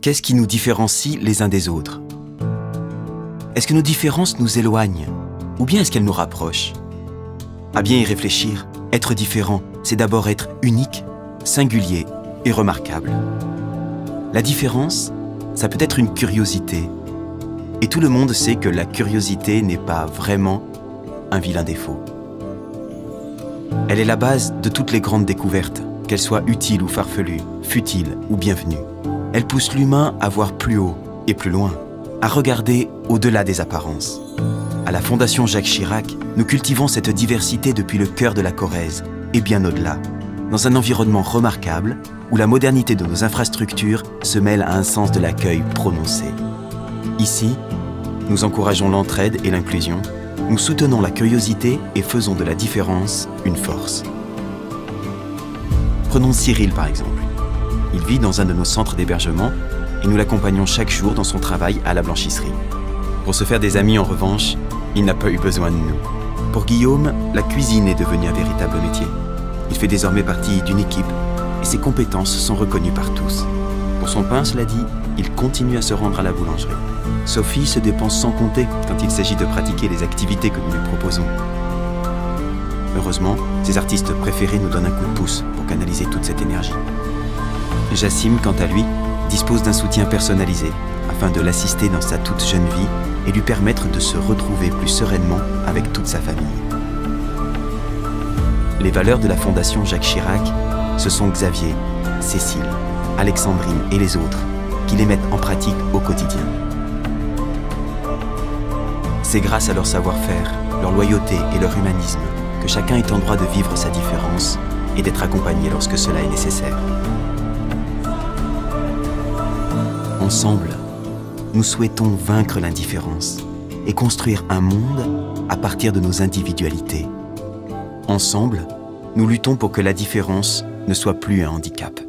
Qu'est-ce qui nous différencie les uns des autres? Est-ce que nos différences nous éloignent? Ou bien est-ce qu'elles nous rapprochent? À bien y réfléchir, être différent, c'est d'abord être unique, singulier et remarquable. La différence, ça peut être une curiosité. Et tout le monde sait que la curiosité n'est pas vraiment un vilain défaut. Elle est la base de toutes les grandes découvertes, qu'elles soient utiles ou farfelues, futiles ou bienvenues. Elle pousse l'humain à voir plus haut et plus loin, à regarder au-delà des apparences. À la Fondation Jacques Chirac, nous cultivons cette diversité depuis le cœur de la Corrèze et bien au-delà, dans un environnement remarquable où la modernité de nos infrastructures se mêle à un sens de l'accueil prononcé. Ici, nous encourageons l'entraide et l'inclusion, nous soutenons la curiosité et faisons de la différence une force. Prenons Cyril par exemple. Il vit dans un de nos centres d'hébergement et nous l'accompagnons chaque jour dans son travail à la blanchisserie. Pour se faire des amis en revanche, il n'a pas eu besoin de nous. Pour Guillaume, la cuisine est devenue un véritable métier. Il fait désormais partie d'une équipe et ses compétences sont reconnues par tous. Pour son pain, cela dit, il continue à se rendre à la boulangerie. Sophie se dépense sans compter quand il s'agit de pratiquer les activités que nous lui proposons. Heureusement, ses artistes préférés nous donnent un coup de pouce pour canaliser toute cette énergie. Jassim, quant à lui, dispose d'un soutien personnalisé afin de l'assister dans sa toute jeune vie et lui permettre de se retrouver plus sereinement avec toute sa famille. Les valeurs de la Fondation Jacques Chirac, ce sont Xavier, Cécile, Alexandrine et les autres qui les mettent en pratique au quotidien. C'est grâce à leur savoir-faire, leur loyauté et leur humanisme que chacun est en droit de vivre sa différence et d'être accompagné lorsque cela est nécessaire. Ensemble, nous souhaitons vaincre l'indifférence et construire un monde à partir de nos individualités. Ensemble, nous luttons pour que la différence ne soit plus un handicap.